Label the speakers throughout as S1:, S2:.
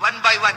S1: 1 by 1।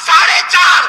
S1: 4.5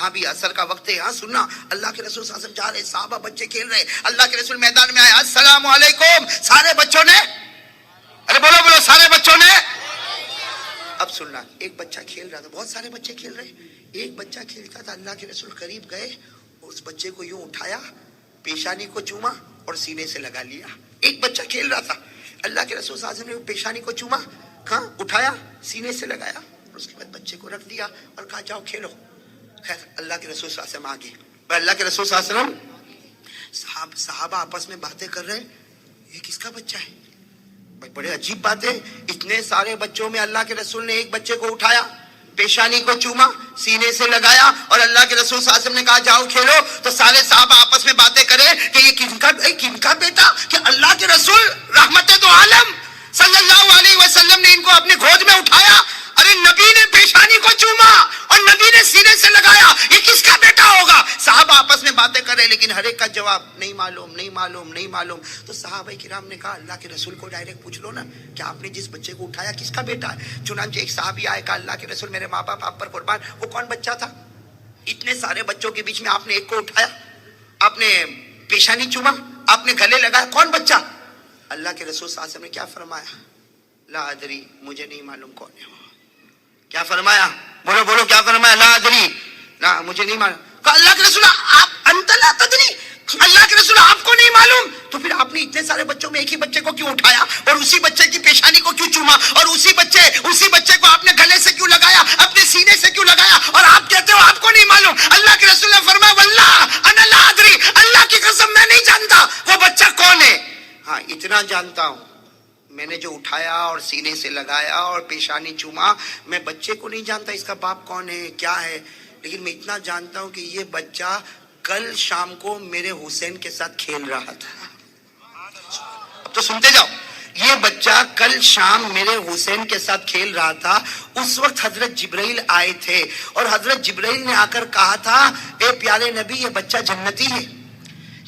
S1: یہاں بھی اثر کا وقت ہے, یہاں سننا, اللہ کے رسول صلی اللہ علیہ وسلم جا رہے, صحابہ بچے کھیل رہے, اللہ کے رسول میدان میں آئے, السلام علیکم, سارے بچوں نے, ارے بولو بولو, سارے بچوں نے. اب سننا, ایک بچہ کھیل رہا تھا, بہت سارے بچے کھیل رہے, ایک بچہ کھیلتا تھا, اللہ کے رسول قریب گئے, اس بچے کو یوں اٹھایا, پیشانی کو چوما اور سینے سے لگا لیا. ایک بچہ کھیل رہا تھا, اللہ کے رسول صلی اللہ علیہ وسلم نے پیشانی کو چوما, کہاں اٹھایا, سینے سے لگایا, اور اس کے بعد بچے کو رکھ دیا اور کہا جاؤ کھیلو. خیر اللہ کے رسول صلی اللہ علیہ وسلم آگے, اللہ کے رسول صلی اللہ علیہ وسلم, صحابہ آپس میں باتیں کر رہے, یہ کس کا بچہ ہے بھائی, بڑے عجیب بات ہے, اتنے سارے بچوں میں اللہ کے رسول نے ایک بچے کو اٹھایا, پیشانی کو چوما, سینے سے لگایا, اور اللہ کے رسول صلی اللہ علیہ وسلم نے کہا جاؤ کھیلو. تو سارے صحابہ آپس میں باتیں کرے کہ یہ کن کا بیٹا, کہ اللہ کے رسول رحمت دو عالم صلی اللہ علیہ وسلم نے ان کو اپنے گود میں اٹھایا, ارے نبی نے پیشانی کو چوما اور نبی نے سینے سے لگایا, یہ کس کا بیٹا ہوگا. صحابہ آپس میں باتیں کر رہے, لیکن ہر ایک کا جواب نہیں معلوم, نہیں معلوم, نہیں معلوم. تو صحابہ کرام نے کہا اللہ کے رسول کو ڈائریکٹ پوچھ لو نا کہ آپ نے جس بچے کو اٹھایا کس کا بیٹا ہے. چنانچہ ایک صحابی آئے, کہا اللہ کے رسول میرے ماں باپ آپ پر قربان, وہ کون بچہ تھا, اتنے سارے بچوں کے بیچ میں آپ نے ایک کو اٹھایا, آپ نے پیشانی چوما, آپ نے گلے لگایا, کون بچہ. اللہ کے رسول صلی اللہ علیہ وسلم نے کیا فرمایا, لا ادری, مجھے نہیں معلوم کون ہے. کیا فرمایا, بولو بولو, کیا فرمایا, لا ادری, لا مجھے نہیں معلوم. کہا اللہ کے رسول آپ انت لا تدری, اللہ کے رسول آپ کو نہیں معلوم, تو پھر آپ نے اتنے سارے بچوں میں ایک ہی بچے کو کیوں اٹھایا اور اسی بچے کی پیشانی کو کیوں چوما اور اسی بچے کو آپ نے گلے سے کیوں لگایا, اپنے سینے سے کیوں لگایا, اور آپ کہتے ہو آپ کو نہیں معلوم. اللہ کے رسول نے فرمایا واللہ انا لا ادری, اللہ کی قسم میں نہیں جانتا وہ بچہ کون ہے. ہاں اتنا جانتا ہوں, میں نے جو اٹھایا اور سینے سے لگایا اور پیشانی چوما, میں بچے کو نہیں جانتا اس کا باپ کون ہے کیا ہے, لیکن میں اتنا جانتا ہوں کہ یہ بچہ کل شام کو میرے حسین کے ساتھ کھیل رہا تھا. اب تو سنتے جاؤ, یہ بچہ کل شام میرے حسین کے ساتھ کھیل رہا تھا. اس وقت حضرت جبرائیل آئے تھے اور حضرت جبرائیل نے آ کر کہا تھا اے پیارے نبی یہ بچہ جنتی ہے.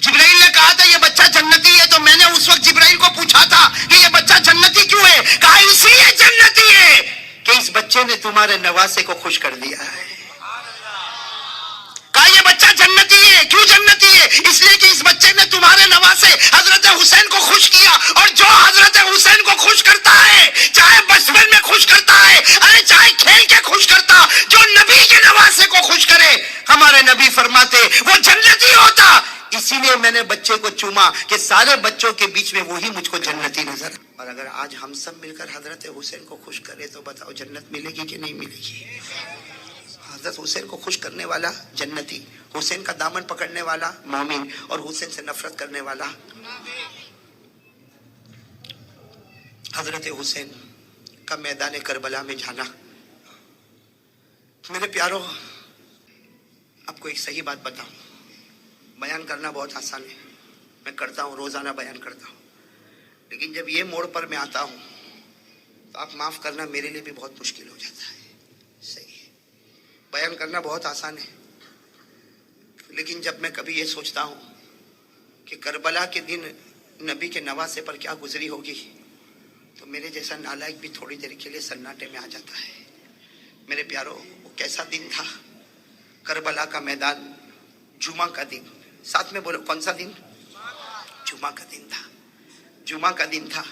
S1: جبرائیل نے کہا تھا یہ بچہ جنتی ہے, تو میں نے اس وقت جبرائیل کو پوچھا تھا کہ یہ بچہ جنتی کیوں ہے, کہا اس لیے جنتی ہے کہ اس بچے نے تمہارے نواسے کو خوش کر دیا ہے. کہا یہ بچہ جنتی ہے, کیوں جنتی ہے, اس لیے کہ اس بچے نے تمہارے نواسے حضرت حسین کو خوش کیا, اور جو حضرت حسین کو خوش کرتا ہے, چاہے بچپن میں خوش کرتا ہے, ارے چاہے کھیل کے خوش کرتا, جو نبی کے نواسے کو خوش کرے, ہمارے نبی فرماتے وہ جنتی ہوتا. اسی لیے میں نے بچے کو چوما کہ سارے بچوں کے بیچ میں وہی مجھ کو جنتی نظر. اور اگر آج ہم سب مل کر حضرت حسین کو خوش کرے تو بتاؤ جنت ملے گی کہ نہیں ملے گی. حضرت حسین کو خوش کرنے والا جنتی, حسین کا دامن پکڑنے والا مومن, اور حسین سے نفرت کرنے والا. حضرت حسین کا میدان کربلا میں جانا, میرے پیارو آپ کو ایک صحیح بات بتاؤں, بیان کرنا بہت آسان ہے, میں کرتا ہوں, روزانہ بیان کرتا ہوں, لیکن جب یہ موڑ پر میں آتا ہوں تو آپ معاف کرنا میرے لیے بھی بہت مشکل ہو جاتا ہے. صحیح ہے, بیان کرنا بہت آسان ہے, لیکن جب میں کبھی یہ سوچتا ہوں کہ کربلا کے دن نبی کے نواسے پر کیا گزری ہوگی, تو میرے جیسا نالائق بھی تھوڑی دیر کے لیے سناٹے میں آ جاتا ہے. میرے پیارو وہ کیسا دن تھا, کربلا کا میدان, جمعہ کا دن, ساتھ میں بولو کون سا دن, جمعہ کا دن تھا. جمعہ کا دن تھا,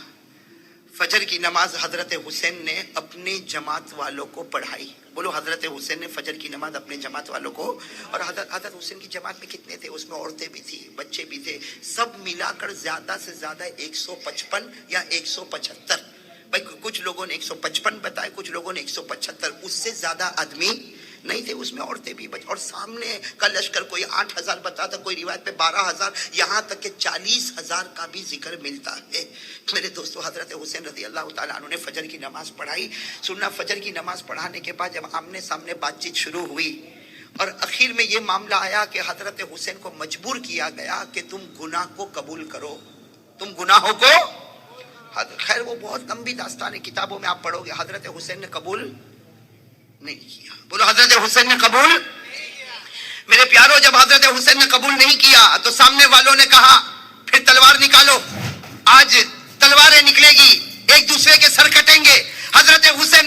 S1: فجر کی نماز حضرت حسین نے اپنی جماعت والوں کو پڑھائی. بولو حضرت حسین نے فجر کی نماز اپنے جماعت والوں کو, اور حضرت حسین کی جماعت میں کتنے تھے, اس میں عورتیں بھی تھی, بچے بھی تھے, سب ملا کر زیادہ سے زیادہ 155 یا 175, بھائی کچھ لوگوں نے 155 بتائے, کچھ لوگوں نے 175, اس سے زیادہ آدمی نہیں تھے, اس میں عورتیں بھی اور سامنے کا لشکر کوئی 8,000 بتاتا, کوئی روایت پہ 12,000, یہاں تک کہ 40,000 کا بھی ذکر ملتا ہے. میرے دوستو حضرت حسین رضی اللہ تعالیٰ عنہ نے فجر کی نماز پڑھائی. سننا, فجر کی نماز پڑھانے کے بعد جب آمنے سامنے بات چیت شروع ہوئی اور اخیر میں یہ معاملہ آیا کہ حضرت حسین کو مجبور کیا گیا کہ تم گناہ کو قبول کرو, تم گناہوں کو, خیر وہ بہت لمبی داستان ہے, کتابوں میں آپ پڑھو گے. حضرت حسین نے قبول نہیں کیا. بولو حضرت حسین نے قبول. میرے پیارو جب حضرت حسین نے قبول نہیں کیا تو سامنے والوں نے کہا پھر تلوار نکالو, آج تلواریں نکلے گی, ایک دوسرے کے سر کٹیں گے. حضرت حسین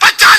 S1: 50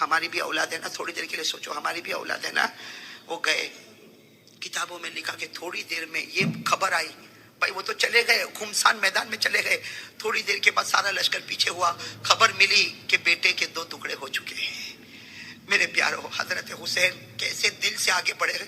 S1: ہماری بھی اولاد ہے نا, تھوڑی دیر کے لیے سوچو, ہماری بھی اولاد ہے نا. وہ گئے, کتابوں میں لکھا کہ تھوڑی دیر میں یہ خبر آئی, بھائی وہ تو چلے گئے, خمسان میدان میں چلے گئے, تھوڑی دیر کے بعد سارا لشکر پیچھے ہوا, خبر ملی کہ بیٹے کے 2 ٹکڑے ہو چکے ہیں. میرے پیارو, حضرت حسین کیسے دل سے آگے بڑھے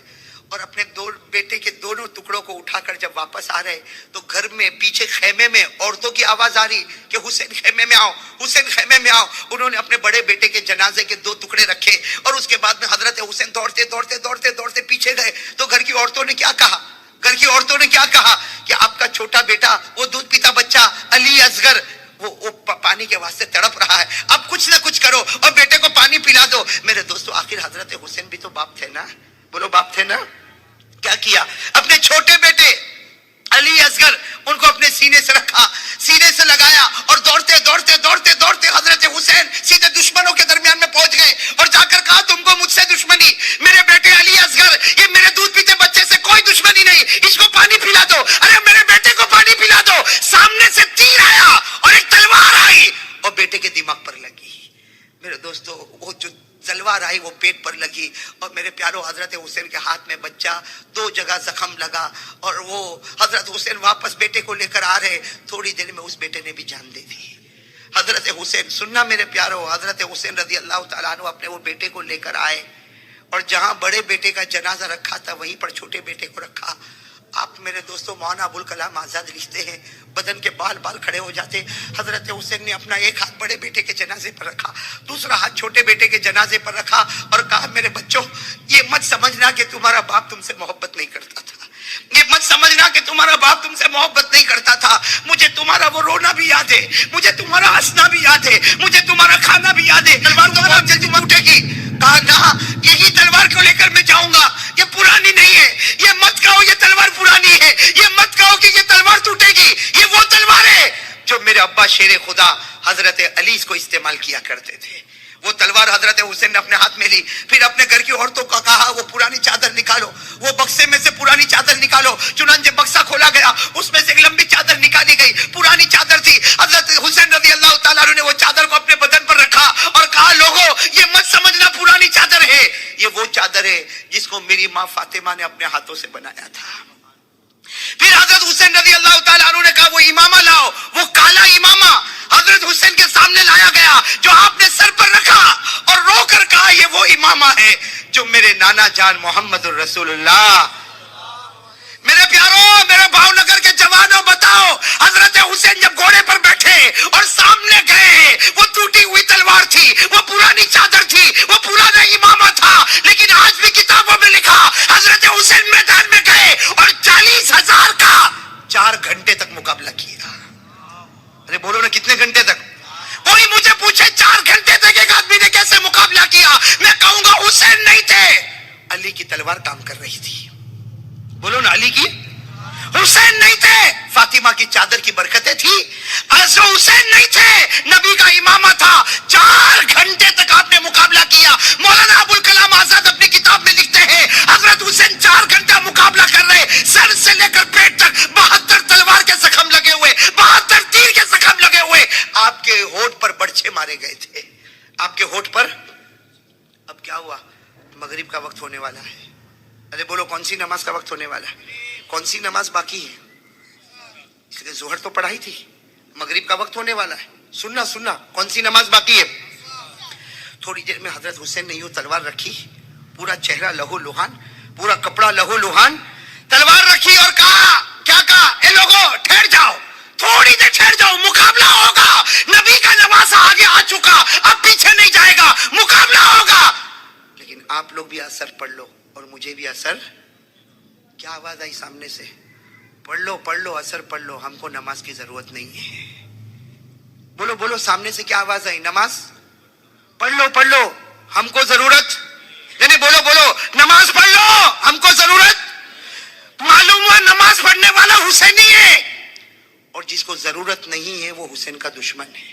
S1: اور اپنے 2 بیٹے کے دونوں ٹکڑوں کو اٹھا کر جب واپس آ رہے تو گھر میں پیچھے خیمے میں عورتوں کی آواز آ رہی کہ حسین خیمے میں آؤ, حسین خیمے میں آؤ. انہوں نے اپنے بڑے بیٹے کے جنازے کے 2 ٹکڑے رکھے اور اس کے بعد میں حضرت حسین دوڑتے دوڑتے دوڑتے دوڑتے پیچھے گئے تو گھر کی عورتوں نے کیا کہا, گھر کی عورتوں نے کیا کہا کہ آپ کا چھوٹا بیٹا, وہ دودھ پیتا بچہ علی اصغر, وہ پانی کے واسطے تڑپ رہا ہے, اب کچھ نہ کچھ کرو اور بیٹے کو پانی پلا دو. میرے دوستو, آخر حضرت حسین بھی تو باپ تھے نا, بولو باپ تھے نا. کیا کیا, اپنے چھوٹے بیٹے علی اصغر ان کو اپنے سینے سے رکھا, سینے سے لگایا اور دوڑتے دوڑتے دوڑتے دوڑتے حضرت حسین سیدھے دشمنوں کے درمیان میں پہنچ گئے اور جا کر کہا تم کو مجھ سے دشمنی, میرے بیٹے علی اصغر, یہ میرے دودھ پیتے بچے سے کوئی دشمنی نہیں, اس کو پانی پلا دو. ارے میرے بیٹے کو پانی پلا دو. سامنے سے تیر آیا اور ایک تلوار آئی اور بیٹے کے دماغ پر لگی. میرے دوستو, وہ جو تلوار آئی وہ پیٹ پر لگی اور میرے پیارو حضرت حسین کے ہاتھ میں بچہ, 2 جگہ زخم لگا اور وہ حضرت حسین واپس بیٹے کو لے کر آ رہے, تھوڑی دیر میں اس بیٹے نے بھی جان دے دی. حضرت حسین, سننا میرے پیارو, حضرت حسین رضی اللہ تعالیٰ عنہ اپنے وہ بیٹے کو لے کر آئے اور جہاں بڑے بیٹے کا جنازہ رکھا تھا وہیں پر چھوٹے بیٹے کو رکھا. آپ میرے دوستو مولانا ابوالکلام آزاد لکھتے ہیں بدن کے بال کھڑے ہو جاتے. حضرت حسین نے اپنا ایک ہاتھ بڑے بیٹے کے جنازے پر رکھا, دوسرا ہاتھ چھوٹے بیٹے کے جنازے پر رکھا اور کہا میرے بچوں, یہ مت سمجھنا کہ تمہارا باپ تم سے محبت نہیں کرتا تھا, یہ مت سمجھنا کہ تمہارا باپ تم سے محبت نہیں کرتا تھا. مجھے تمہارا وہ رونا بھی یاد ہے, مجھے تمہارا ہنسنا بھی یاد ہے, مجھے تمہارا کھانا بھی یاد ہے. تلوار تو بہت جلدی اٹھے گی. کہا نہ, یہی تلوار کو لے کر میں جاؤں گا, یہ پرانی نہیں ہے. یہ مت کہو یہ تلوار پرانی ہے, یہ مت کہو کہ یہ تلوار ٹوٹے گی. یہ وہ تلوار ہے جو میرے ابا شیر خدا حضرت علی کو استعمال کیا کرتے تھے. وہ تلوار حضرت حسین نے اپنے ہاتھ میں لی, پھر اپنے گھر کی عورتوں کو کہا وہ پرانی چادر نکالو, وہ بکسے میں سے پرانی چادر نکالو. چنانچہ بکسا کھولا گیا, اس میں سے ایک لمبی چادر نکالی گئی, پرانی چادر تھی. حضرت حسین رضی اللہ تعالیٰ عنہ نے وہ چادر کو اپنے بدن پر رکھا اور کہا لوگوں یہ مت سمجھنا پرانی چادر ہے, یہ وہ چادر ہے جس کو میری ماں فاطمہ نے اپنے ہاتھوں سے بنایا تھا. پھر حضرت حسین رضی اللہ تعالیٰ عنہ نے کہا وہ امامہ لاؤ, وہ کالا امامہ حضرت حسین کے سامنے لایا گیا جو آپ نے سر پر رکھا اور رو کر کہا یہ وہ امامہ ہے جو میرے نانا جان محمد الرسول اللہ. میرے پیاروں, میرے بھاؤ نگر کے جوانوں بتاؤ, حضرت حسین جب گھوڑے پر بیٹھے اور سامنے گئے, وہ ٹوٹی ہوئی تلوار تھی, وہ پرانی چادر تھی, وہ پرانا امامہ تھا, لیکن آج بھی کتابوں میں لکھا حضرت حسین میدان میں گئے اور 40,000 کا 4 گھنٹے تک مقابلہ کیا. ارے بولو نا کتنے گھنٹے تک؟ کوئی مجھے پوچھے 4 گھنٹے تک ایک آدمی نے کیسے مقابلہ کیا, میں کہوں گا حسین نہیں تھے, علی کی تلوار کام کر رہی تھی. بولو نا علی کی, حسین نہیں تھے, فاطمہ کی چادر کی برکتیں تھی. حسین نہیں تھے, نبی کا امامہ تھا. 4 گھنٹے تک آپ نے مقابلہ کیا. مولانا ابوالکلام آزاد اپنی کتاب میں لکھتے ہیں حضرت حسین 4 گھنٹہ مقابلہ کر رہے, سر سے لے کر پیٹ تک 72 تلوار کے زخم لگے ہوئے, 72 تیر کے زخم لگے ہوئے. آپ کے ہونٹ پر برچھے مارے گئے تھے, آپ کے ہونٹ پر. اب کیا ہوا, مغرب کا وقت ہونے والا ہے. ارے بولو کون سی نماز کا وقت ہونے والا ہے, کون سی نماز باقی ہے؟ اس لیے ظہر تو پڑھائی تھی, مغرب کا وقت ہونے والا ہے. سننا کون سی نماز باقی ہے. تھوڑی دیر میں حضرت حسین نے یوں تلوار رکھی, پورا چہرہ لہو لہان, پورا کپڑا لہو لہان, تلوار رکھی اور کہا, کیا کہا, اے لوگوں ٹھہر جاؤ, تھوڑی دیر ٹھہر جاؤ, مقابلہ ہوگا. نبی کا نواسہ آگے آ چکا, اب پیچھے نہیں جائے گا, مقابلہ ہوگا. لیکن آپ لوگ بھی اثر پڑھ لو اور مجھے بھی اثر. کیا آواز آئی سامنے سے, پڑھ لو اثر پڑھ لو, ہم کو نماز کی ضرورت نہیں ہے. بولو سامنے سے کیا آواز آئی, نماز پڑھ لو ہم کو ضرورت, یعنی بولو نماز پڑھ لو ہم کو ضرورت. معلوم ہوا نماز پڑھنے والا حسینی ہے اور جس کو ضرورت نہیں ہے وہ حسین کا دشمن ہے.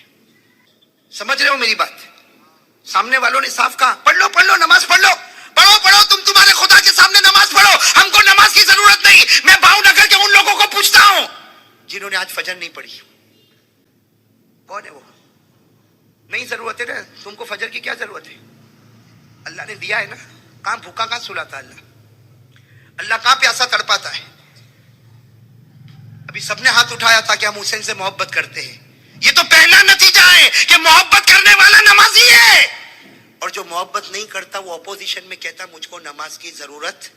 S1: سمجھ رہے ہو میری بات؟ سامنے والوں نے صاف کہا پڑھ لو نماز پڑھ لو, پڑھو تم تمہارے خدا کے سامنے نماز پڑھو, ہم کو نماز کی ضرورت نہیں. میں بھاؤ نگر کے ان لوگوں کو پوچھتا ہوں جنہوں نے آج فجر نہیں پڑھی, کون ہے وہ؟ نہیں ضرورت ہے نا, تم کو فجر کی کیا ضرورت ہے؟ اللہ نے دیا ہے نا, کہاں بھوکا کہاں سلاتا اللہ کہاں پیاسا تڑپاتا ہے. ابھی سب نے ہاتھ اٹھایا تھا کہ ہم حسین سے محبت کرتے ہیں. یہ تو پہلا نتیجہ ہے کہ محبت کرنے والا نمازی ہے, اور جو محبت نہیں کرتا وہ اپوزیشن میں کہتا مجھ کو نماز کی ضرورت.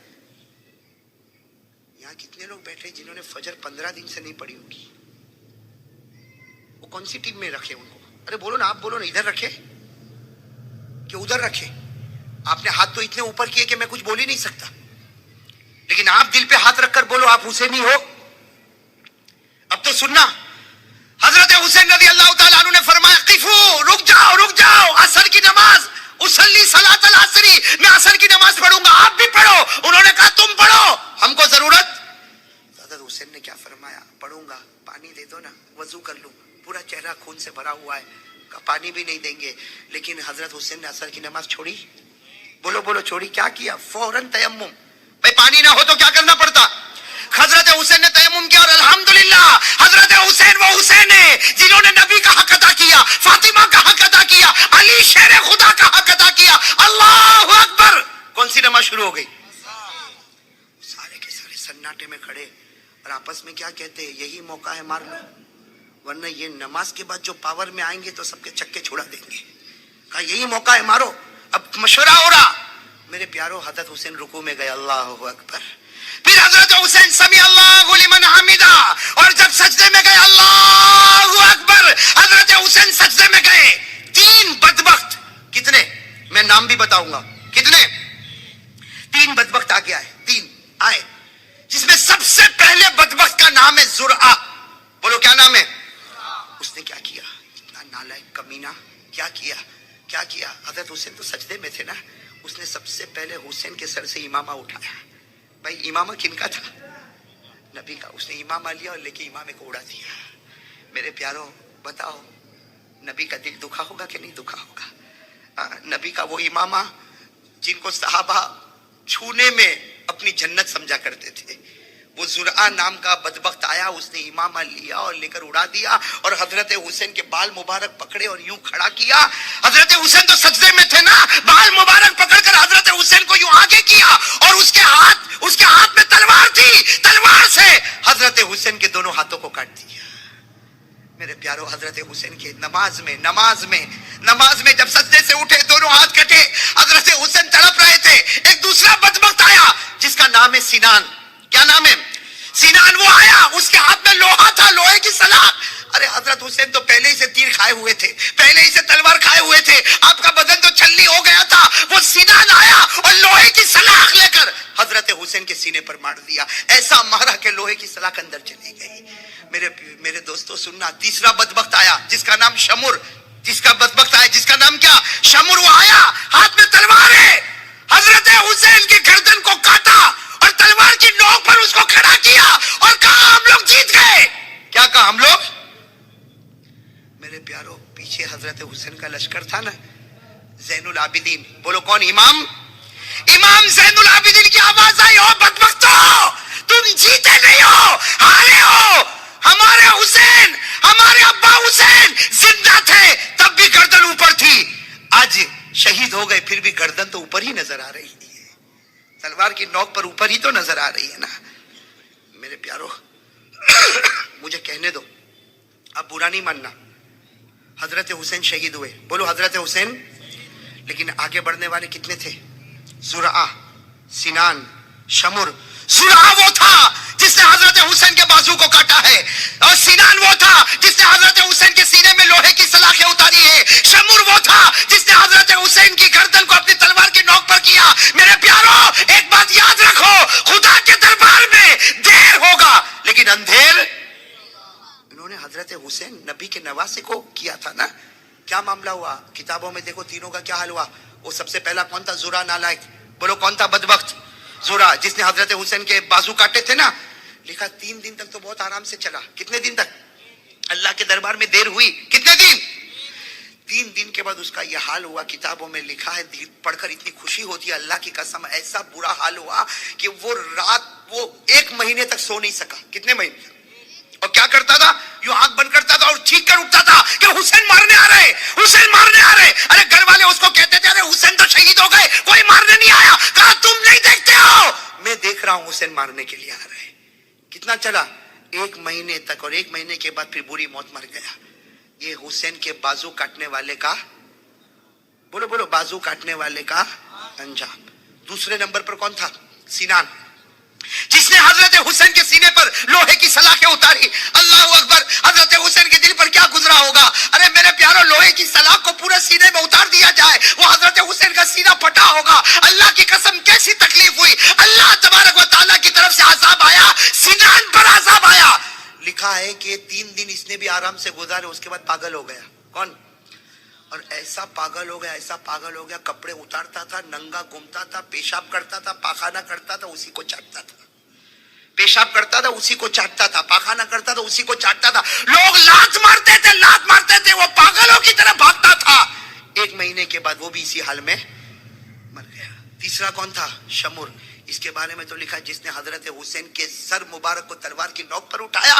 S1: یہاں کتنے لوگ بیٹھے جنہوں نے فجر 15 دن سے نہیں پڑھی ہوگی؟ وہ کون سی ٹیم میں رکھے ان کو؟ ارے بولو نا, آپ بولو نا, ادھر رکھے کہ ادھر رکھے؟ آپ نے ہاتھ تو اتنے اوپر کیے کہ میں کچھ بول ہی نہیں سکتا, لیکن آپ دل پہ ہاتھ رکھ کر بولو آپ حسینی ہو. اب تو سننا, حضرت حسین رضی اللہ تعالیٰ عنہ نے فرمایا قفو, رک جاؤ, عصر کی نماز, اصلی صلاۃ العصر, میں عصر کی نماز پڑھوں گا, آپ بھی پڑھو. انہوں نے کہا تم پڑھو, ہم کو ضرورت. حضرت حسین نے کیا فرمایا, پڑھوں گا, پانی دے دو نا, وضو کر لوں, پورا چہرہ خون سے بھرا ہوا ہے, پانی بھی نہیں دیں گے. لیکن حضرت حسین نے عصر کی نماز چھوڑی؟ بولو چھوڑی. کیا کیا؟ فوراً تیمم. بھائی پانی نہ ہو تو کیا کرنا پڑتا؟ حضرت حسین نے تیمم کیا, اور الحمدللہ حضرت حسین وہ حسین ہے جنہوں نے نبی کا حق ادا کیا, فاطمہ کا حق ادا کیا, علی شیر خدا کا حق ادا کیا. اللہ اکبر. کون سی نماز شروع ہو گئی؟ سارے کے سارے سناٹے میں کھڑے اور آپس میں کیا کہتے ہیں, یہی موقع ہے, مار لو, ورنہ یہ نماز کے بعد جو پاور میں آئیں گے تو سب کے چکے چھڑا دیں گے. کہا یہی موقع ہے, مارو. اب مشورہ ہو رہا. میرے پیارو, حضرت حسین رکوع میں گئے, اللہ اکبر. پھر حضرت حسین سمیع اللہ لمن حمیدہ, اور جب سجدے میں گئے, اللہ اکبر, حضرت حسین سجدے میں گئے. 3 بدبخت, کتنے میں نام بھی بتاؤں گا, کتنے 3 بدبخت آگے آئے, 3 آئے, جس میں سب سے پہلے بدبخت کا نام ہے زرعہ. بولو کیا نام ہے؟ اس نے کیا کیا, اتنا نالائق کمینہ, کیا کیا. حضرت حسین تو سجدے میں تھے نا, اس نے سب سے پہلے حسین کے سر سے امامہ اٹھایا. بھائی امامہ کن کا تھا؟ نبی کا. اس نے امامہ لیا اور لے کے امامے کو اڑا دیا. میرے پیاروں بتاؤ, نبی کا دل دکھا ہوگا کہ نہیں دکھا ہوگا؟ نبی کا وہ امامہ جن کو صحابہ چھونے میں اپنی جنت سمجھا کرتے تھے, وہ زرعہ نام کا بدبخت آیا, اس نے امامہ لیا اور لے کر اڑا دیا, اور حضرت حسین کے بال مبارک پکڑے اور یوں کھڑا کیا. حضرت حسین تو سجدے میں تھے نا, بال مبارک پکڑ کر حضرت حسین کو یوں آگے کیا, اور اس کے ہاتھ میں تلوار تھی, تلوار سے حضرت حسین کے دونوں ہاتھوں کو کاٹ دیا. میرے پیارو, حضرت حسین کے نماز میں جب سجدے سے اٹھے, دونوں ہاتھ کٹے, حضرت حسین تڑپ رہے تھے. ایک دوسرا بدبخت آیا جس کا نام ہے سینان. کیا نام ہے؟ سینان. وہ آیا, اس کے ہاتھ میں لوہا تھا, لوہے کی سلاخ. ارے حضرت حسین تو پہلے ہی سے تیر کھائے ہوئے تھے, پہلے ہی سے تلوار کھائے ہوئے تھے, آپ کا بدن تو چھلنی ہو گیا تھا. وہ سینان آیا اور لوہے کی سلاخ لے کر حضرت حسین کے سینے پر مار دیا. ایسا مارا کہ لوہے کی سلاخ اندر چلی گئی. میرے دوستو سننا, تیسرا بدبخت آیا جس کا نام شمر. جس کا نام کیا؟ شمر. وہ آیا, ہاتھ میں تلوار ہے, حضرت حسین کی گردن کو کاٹا اور تلوار کی نوک پر اس کو کھڑا کیا اور کہا ہم لوگ جیت گئے. کیا کہا ہم لوگ؟ میرے پیارو, پیچھے حضرت حسین کا لشکر تھا نا, زین العابدین. بولو کون؟ امام زین العابدین کی آواز آئی, ہو بدبختو, تم جیتے نہیں ہو, ہارے ہو. ہمارے حسین, ہمارے ابا حسین زندہ تھے تب بھی گردن اوپر تھی, آج شہید ہو گئے پھر بھی گردن تو اوپر ہی نظر آ رہی ہے, تلوار کی نوک پر اوپر ہی تو نظر آ رہی ہے نا. میرے پیارو مجھے کہنے دو, اب برا نہیں ماننا. حضرت حسین شہید ہوئے, بولو حضرت حسین. لیکن آگے بڑھنے والے کتنے تھے؟ زرعہ, سینان, شمر. زرعہ وہ تھا جس نے حضرت حسین کے بازو کو کاٹا ہے, اور سینان وہ تھا جس نے حضرت حسین کے سینے میں لوہے کی سلاخیں اتاری ہے. شمر وہ تھا جس نے حضرت حسین کی گردن کو اپنی تلوار کی نوک پر کیا. میرے پیارو, ایک بات یاد رکھو, خدا کے دربار میں دیر ہوگا لیکن اندھیر. انہوں نے حضرت حسین نبی کے نواسے کو کیا تھا نا. کیا معاملہ ہوا؟ کتابوں میں دیکھو تینوں کا کیا حال ہوا. وہ سب سے پہلا کون تھا؟ زرعہ نالائق. بولو کون تھا بدبخت؟ زرعہ, جس نے حضرت حسین کے بازو کاٹے تھے نا. لکھا 3 دن تک تو بہت آرام سے چلا. کتنے دن تک؟ اللہ کے دربار میں دیر ہوئی. کتنے دن؟ 3 دن کے بعد اس کا یہ حال ہوا. کتابوں میں لکھا ہے, پڑھ کر اتنی خوشی ہوتی ہے, اللہ کی قسم ایسا برا حال ہوا کہ وہ 1 مہینے تک سو نہیں سکا. کتنے مہینے؟ اور کیا کرتا تھا؟ یوں آنکھ بند کرتا تھا اور چیخ کر اٹھتا تھا کہ حسین مارنے آ رہے, حسین مارنے آ رہے. ارے گھر والے اس کو کہتے تھے ارے حسین تو شہید ہو گئے, حسین مارنے کے لیے آ رہے ہیں. کتنا چلا؟ 1 مہینے تک, اور 1 مہینے کے بعد پھر بری موت مر گیا. یہ حسین کے بازو کاٹنے والے کا, بولو بولو, بازو کاٹنے والے کا انجام. دوسرے نمبر پر کون تھا؟ سینان, جس نے حضرت حسین کے سینے پر لوہے کی سلاخیں اتاری. اللہ اکبر. حضرت حسین کے دل پر کیا گزرا ہوگا؟ ارے میرے پیارو, لوہے کی سلاخ کو پورے سینے میں اتار دیا جائے, وہ حضرت حسین کا سینہ پھٹا ہوگا. اللہ کی قسم کیسی تکلیف ہوئی. اللہ تبارک و تعالیٰ کی طرف سے عذاب آیا, سینان پر عذاب آیا. لکھا ہے کہ 3 دن اس نے بھی آرام سے گزارے, اس کے بعد پاگل ہو گیا. کون؟ اور ایسا پاگل ہو گیا, ایسا پاگل ہو گیا, کپڑے اتارتا تھا, ننگا گھومتا تھا, پیشاب کرتا تھا, پاخانہ کرتا تھا, اسی کو چاٹتا تھا. پیشاب کرتا تھا, اسی کو چاٹتا تھا, پاخانہ کرتا تھا, اسی کو چاٹتا تھا. لوگ لات مارتے تھے, لات مارتے تھے, وہ پاگلوں کی طرح بھاگتا تھا. 1 مہینے کے بعد وہ بھی اسی حال میں مر گیا. تیسرا کون تھا؟ شمر. اس کے بارے میں تو لکھا, جس نے حضرت حسین کے سر مبارک کو تلوار کی نوک پر اٹھایا,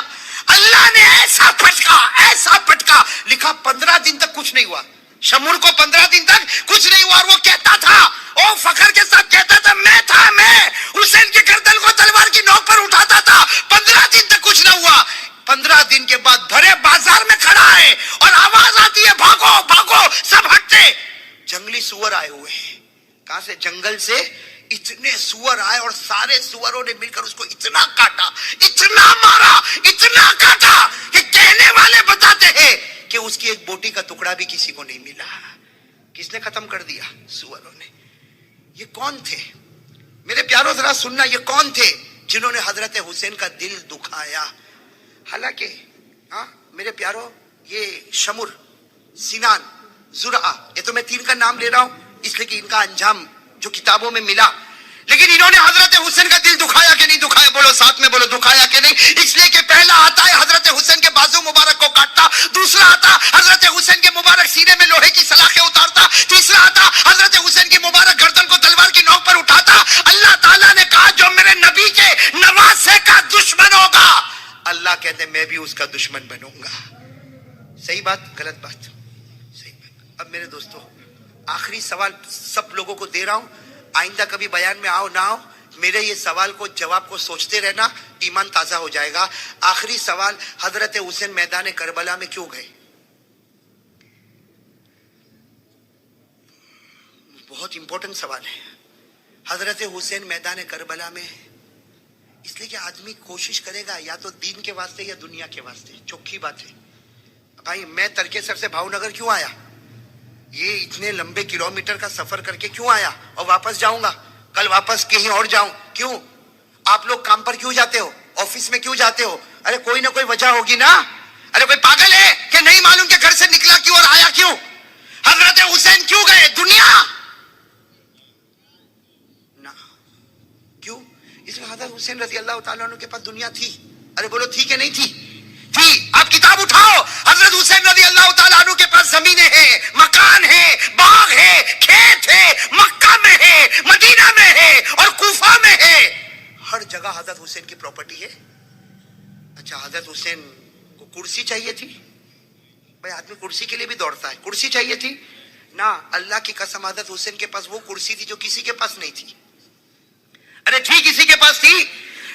S1: اللہ نے ایسا پھٹکا, ایسا پھٹکا. لکھا 15 دن تک کچھ نہیں ہوا. شمر کو 15 دن تک کچھ نہیں ہوا, اور وہ کہتا تھا, او فخر کے ساتھ کہتا تھا, میں حسین کے گردن کو تلوار کی نوک پر اٹھاتا تھا. 15 دن تک کچھ نہ ہوا. 15 دن کے بعد بھرے بازار میں کھڑا ہے اور آواز آتی ہے, بھاگو بھاگو, سب ہٹتے. جنگلی سور آئے ہوئے ہیں. کہاں سے؟ جنگل سے. اتنے سور آئے اور سارے سوروں نے مل کر اس کو اتنا کاٹا, اتنا مارا, اتنا کاٹا کہ کہنے والے بتاتے ہیں کہ اس کی ایک بوٹی کا ٹکڑا بھی کسی کو نہیں ملا. کس نے ختم کر دیا؟ سوروں نے. یہ کون تھے میرے پیاروں؟ ذرا سننا, یہ کون تھے جنہوں نے حضرت حسین کا دل دکھایا؟ حالانکہ میرے پیاروں, یہ شمر, سینان, زرعہ, یہ تو میں 3 کا نام لے رہا ہوں اس لیے کہ ان کا انجام جو کتابوں میں ملا. لیکن انہوں نے حضرت حسین کا دل دکھایا کہ نہیں دکھایا؟ بولو ساتھ میں, بولو دکھایا کہ نہیں. اس لیے کہ پہلا آتا ہے حضرت حسین کے بازو مبارک کو کاٹتا, دوسرا آتا حضرت حسین کے مبارک سینے میں لوہے کی سلاخیں اتارتا, تیسرا آتا حضرت حسین کی مبارک گردن کو تلوار کی نوک پر اٹھاتا. اللہ تعالیٰ نے کہا, جو میرے نبی کے نواسے کا دشمن ہوگا, اللہ کہتے میں بھی اس کا دشمن بنوں گا. صحیح بات, غلط بات؟ صحیح بات. اب میرے دوستو, آخری سوال سب لوگوں کو دے رہا ہوں, آئندہ کبھی بیان میں آؤ نہ آؤ, میرے یہ سوال کو جواب کو سوچتے رہنا, ایمان تازہ ہو جائے گا. آخری سوال, حضرت حسین میدان کربلا میں کیوں گئے؟ بہت امپورٹنٹ سوال ہے. حضرت حسین میدان کربلا میں اس لیے کہ آدمی کوشش کرے گا یا تو دین کے واسطے یا دنیا کے واسطے. چوکھی بات ہے بھائی, میں ترکیسر سے بھاؤ نگر کیوں آیا؟ یہ اتنے لمبے کلومیٹر کا سفر کر کے کیوں آیا؟ اور واپس جاؤں گا, کل واپس کہیں اور جاؤں. کیوں؟ آپ لوگ کام پر کیوں جاتے ہو؟ آفس میں کیوں جاتے ہو؟ ارے کوئی نہ کوئی وجہ ہوگی نا. ارے کوئی پاگل ہے کہ نہیں معلوم کہ گھر سے نکلا کیوں اور آیا کیوں؟ حضرت حسین کیوں گئے؟ دنیا نہ. کیوں؟ اس میں حضرت حسین رضی اللہ تعالیٰ عنہ کے پاس دنیا تھی. ارے بولو تھی کہ نہیں تھی؟ تھی. آپ کتاب اٹھاؤ, حضرت حسین رضی اللہ تعالیٰ عنہ کے پاس زمینیں ہیں, مکان ہے, باغ ہے, کھیت ہے, مکہ میں ہے, مدینہ میں ہے اور کوفہ میں ہے. ہر جگہ حضرت حسین کی پراپرٹی ہے. اچھا, حضرت حسین کو کرسی چاہیے تھی؟ بھائی آدمی کرسی کے لیے بھی دوڑتا ہے. کرسی چاہیے تھی نہ. اللہ کی قسم, حضرت حسین کے پاس وہ کرسی تھی جو کسی کے پاس نہیں تھی. ارے تھی, کسی کے پاس تھی.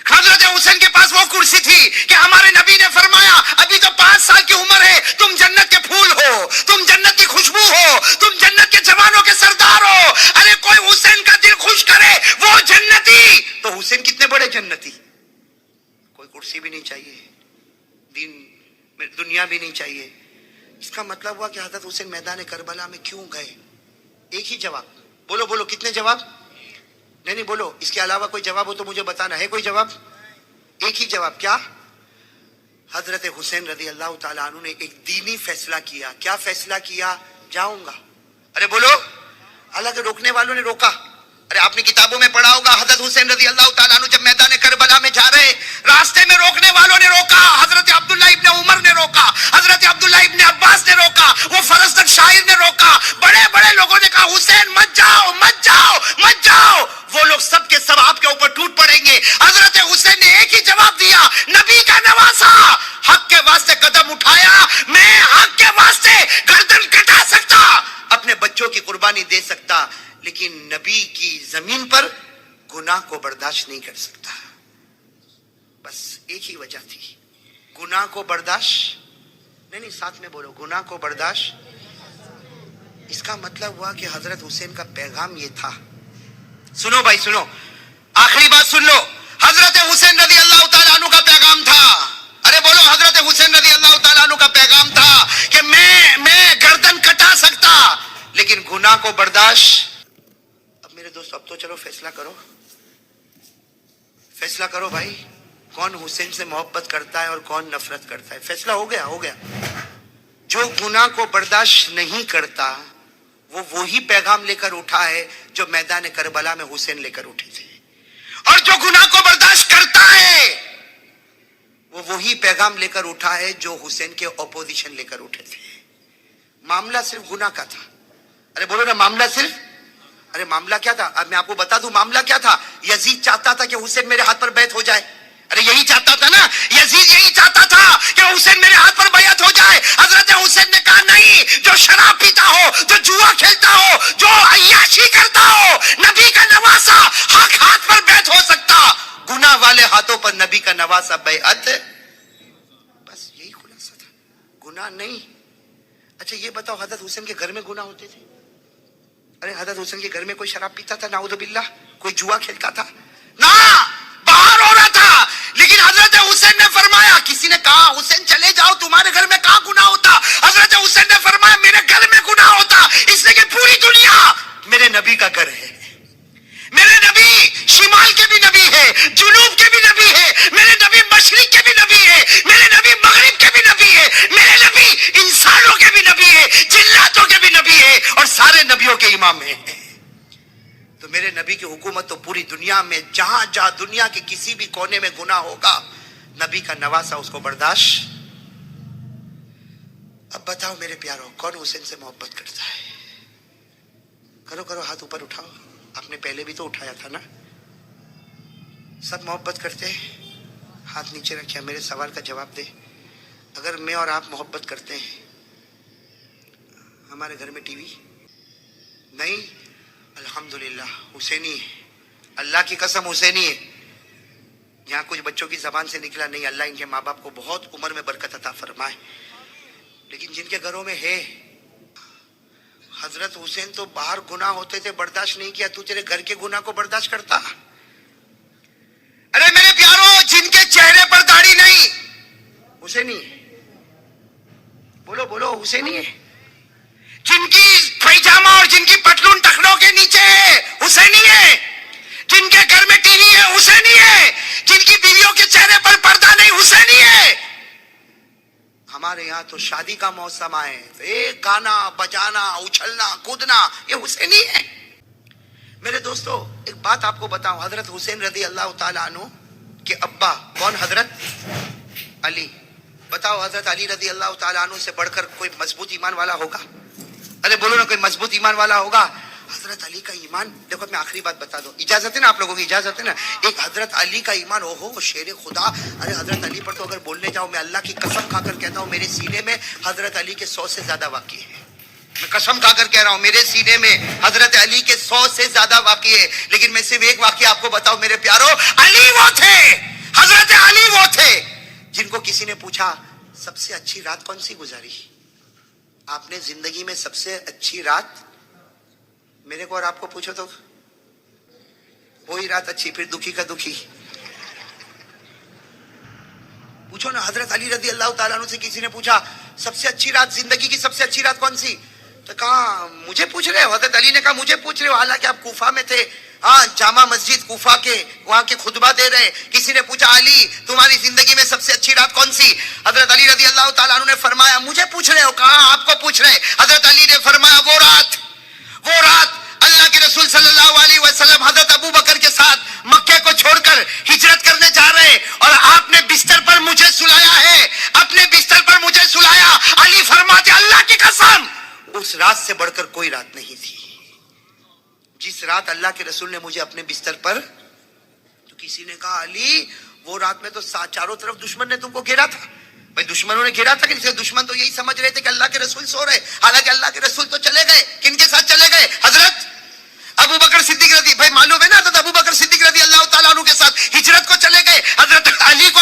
S1: حضرت حسین کے پاس وہ کرسی تھی کہ ہمارے نبی نے فرمایا, ابھی تو 5 سال کی عمر ہے, تم جنت کے پھول ہو, تم جنت کی خوشبو ہو, تم جنت کے جوانوں کے سردار ہو. ارے کوئی حسین کا دل خوش کرے وہ جنتی. تو حسین کتنے بڑے جنتی. کوئی کرسی بھی نہیں چاہیے, دنیا بھی نہیں چاہیے. اس کا مطلب ہوا کہ حضرت حسین میدان کربلا میں کیوں گئے؟ ایک ہی جواب. بولو بولو, کتنے جواب؟ نہیں بولو, اس کے علاوہ کوئی جواب ہو تو مجھے بتانا ہے. کوئی جواب؟ ایک ہی جواب. کیا؟ حضرت حسین رضی اللہ تعالیٰ عنہ نے ایک دینی فیصلہ کیا. کیا فیصلہ کیا؟ جاؤں گا. ارے بولو. حالانکہ روکنے والوں نے روکا. ارے آپ نے کتابوں میں پڑھا ہوگا, حضرت حسین رضی اللہ تعالیٰ عنہ جب میدان کربلا میں جا رہے, راستے میں روکنے والوں نے روکا. حضرت عبداللہ ابن عمر نے روکا, حضرت عبداللہ ابن عباس نے روکا, وہ فرزدق شاعر نے روکا, بڑے بڑے لوگوں نے کہا حسین مت جاؤ, مت جاؤ, مت جاؤ. وہ لوگ سب کے سب آپ کے اوپر ٹوٹ پڑیں گے. حضرت حسین نے ایک ہی جواب دیا, نبی کا نواسا, حق کے واسطے قدم اٹھایا, میں حق کے واسطے گردن کٹا سکتا, اپنے بچوں کی قربانی دے سکتا, لیکن نبی کی زمین پر گناہ کو برداشت نہیں کر سکتا. بس ایک ہی وجہ تھی, گناہ کو برداشت نہیں, ساتھ میں بولو, گناہ کو برداشت. اس کا مطلب ہوا کہ حضرت حسین کا پیغام یہ تھا. سنو بھائی سنو, آخری بات سن لو. حضرت حسین رضی اللہ تعالیٰ عنہ کا پیغام تھا, ارے بولو, حضرت حسین رضی اللہ تعالیٰ عنہ کا پیغام تھا کہ میں گردن کٹا سکتا لیکن گناہ کو برداشت. اب میرے دوست, اب تو چلو فیصلہ کرو, فیصلہ کرو بھائی, کون حسین سے محبت کرتا ہے اور کون نفرت کرتا ہے. فیصلہ ہو گیا, ہو گیا. جو گناہ کو برداشت نہیں کرتا وہ وہی پیغام لے کر اٹھا ہے جو میدان کربلا میں حسین لے کر اٹھے تھے, اور جو گناہ کو برداشت کرتا ہے وہ وہی پیغام لے کر اٹھا ہے جو حسین کے اپوزیشن لے کر اٹھے تھے. معاملہ صرف گناہ کا تھا. ارے بولو نا, معاملہ صرف, ارے معاملہ کیا تھا؟ اب میں آپ کو بتا دوں معاملہ کیا تھا. یزید چاہتا تھا کہ حسین میرے ہاتھ پر بیعت ہو جائے. ارے یہی چاہتا تھا نا, یزید یہی چاہتا تھا کہ حسین میرے ہاتھ پر بیعت ہو جائے. حضرت حسین نے کہا نہیں, جو شراب پیتا ہو, جو جوا کھیلتا ہو, جو عیاشی کرتا ہو, نبی کا نواسا حق ہاتھ پر بیعت ہو سکتا, گناہ والے ہاتھوں پر نبی کا نواسا بیعت. بس یہی خلاصہ تھا, گناہ نہیں. اچھا یہ بتاؤ, حضرت حسین کے گھر میں گناہ ہوتے تھے؟ ارے حضرت حسین کے گھر میں کوئی شراب پیتا تھا؟ نعوذ باللہ. کوئی جوا کھیلتا تھا؟ نہ, باہر ہو رہا تھا. لیکن حضرت حسین نے فرمایا, کسی نے کہا حسین چلے جاؤ, تمہارے گھر میں کہاں گناہ ہوتا؟ حضرت حسین نے فرمایا میرے گھر میں گناہ ہوتا, اس لیے کہ پوری دنیا میرے نبی کا گھر ہے. میرے نبی شمال کے بھی نبی ہے, جنوب کے بھی نبی ہے, میرے نبی مشرق کے بھی نبی ہے, میرے نبی مغرب کے بھی نبی ہے, میرے نبی انسانوں کے بھی نبی ہے, جناتوں کے بھی نبی ہے, اور سارے نبیوں کے امام ہیں. تو میرے نبی کی حکومت تو پوری دنیا میں, جہاں جہاں دنیا کے کسی بھی کونے میں گناہ ہوگا, نبی کا نواسا اس کو برداشت. اب بتاؤ میرے پیارو, کون حسین سے محبت کرتا ہے؟ کرو کرو, ہاتھ اوپر اٹھاؤ. آپ نے پہلے بھی تو اٹھایا تھا نا. سب محبت کرتے ہیں؟ ہاتھ نیچے رکھے, میرے سوال کا جواب دے. اگر میں اور آپ محبت کرتے ہیں, ہمارے گھر میں ٹی وی نہیں, الحمدللہ حسینی ہے, اللہ کی قسم حسینی ہے. یہاں کچھ بچوں کی زبان سے نکلا نہیں, اللہ ان کے ماں باپ کو بہت عمر میں برکت عطا فرمائے. لیکن جن کے گھروں میں ہے, حضرت حسین تو باہر گناہ ہوتے تھے برداشت نہیں کیا, تو تیرے گھر کے گناہ کو برداشت کرتا؟ ارے میرے پیاروں, جن کے چہرے پر داڑھی نہیں, حسینی ہے. بولو بولو, حسینی ہے. جن کی پیجامہ اور جن کی پتلون ٹخنوں کے نیچے ہے, حسینی ہے. جن کے گھر میں ٹی وی ہے, حسینی ہے. جن کی بیویوں کے چہرے پر پردہ نہیں, حسینی ہے. ہمارے یہاں تو شادی کا موسم آئے, ایک گانا بجانا, اچھلنا کودنا, یہ حسینی ہے. میرے دوستو ایک بات آپ کو بتاؤں, حضرت حسین رضی اللہ تعالیٰ عنہ کے ابا کون؟ حضرت علی. بتاؤ حضرت علی رضی اللہ تعالیٰ عنہ سے بڑھ کر کوئی مضبوط ایمان والا ہوگا؟ ارے بولو نا, کوئی مضبوط ایمان والا ہوگا؟ حضرت علی کا ایمان دیکھو, میں آخری بات بتا دوں, اجازت ہے نا آپ لوگوں کی؟ اجازت ہے نا؟ ایک حضرت علی کا ایمان, اوہو شیر خدا. ارے حضرت علی پر تو اگر بولنے جاؤ, میں اللہ کی قسم کھا کر کہتا ہوں میرے سینے میں حضرت علی کے 100 سے زیادہ واقعے ہیں. میں قسم کھا کر کہہ رہا ہوں, میرے سینے میں حضرت علی کے 100 سے زیادہ واقعے ہیں. لیکن میں صرف ایک واقعہ آپ کو بتاؤں میرے پیارو, علی وہ تھے, حضرت علی وہ تھے جن کو کسی نے پوچھا سب سے اچھی رات کون سی گزاری آپ نے زندگی میں؟ سب سے اچھی رات میرے کو اور آپ کو پوچھو تو وہی رات اچھی, پھر دکھی کا دکھی. پوچھو نا, حضرت علی رضی اللہ تعالیٰ عنہ سے کسی نے پوچھا سب سے اچھی رات, زندگی کی سب سے اچھی رات کون سی؟ تو کہا مجھے پوچھ رہے ہو؟ حضرت علی نے کہا مجھے پوچھ رہے ہو, حالانکہ آپ کوفہ میں تھے, ہاں جامع مسجد کوفہ کے وہاں کے خطبہ دے رہے. کسی نے پوچھا علی تمہاری زندگی میں سب سے اچھی رات کون سی؟ حضرت علی رضی اللہ تعالیٰ عنہ نے فرمایا مجھے پوچھ رہے ہو؟ کہا آپ کو پوچھ رہے. حضرت علی نے فرمایا وہ رات اللہ کے رسول صلی اللہ علیہ وسلم حضرت ابو بکر کے ساتھ مکے کو چھوڑ کر ہجرت کرنے جا رہے, اور آپ نے بستر پر مجھے سلایا ہے, اپنے بستر پر مجھے سلایا. علی فرماتے اللہ کی قسم اس رات سے بڑھ کر کوئی رات نہیں تھی جس رات اللہ کے رسول نے مجھے اپنے بستر پر. تو کسی نے کہا علی وہ رات میں تو چاروں طرف دشمن نے تم کو گھیرا تھا. بھائی دشمنوں نے گھیرا تھا کہ دشمن تو یہی سمجھ رہے تھے کہ اللہ کے رسول سو رہے, حالانکہ اللہ کے رسول تو چلے گئے. کن کے ساتھ چلے گئے؟ حضرت ابو بکر صدیق رضی, بھائی معلوم ہے نا, حضرت ابو بکر صدیق رضی اللہ تعالیٰ عنہ کے ساتھ ہجرت کو چلے گئے. حضرت علی کو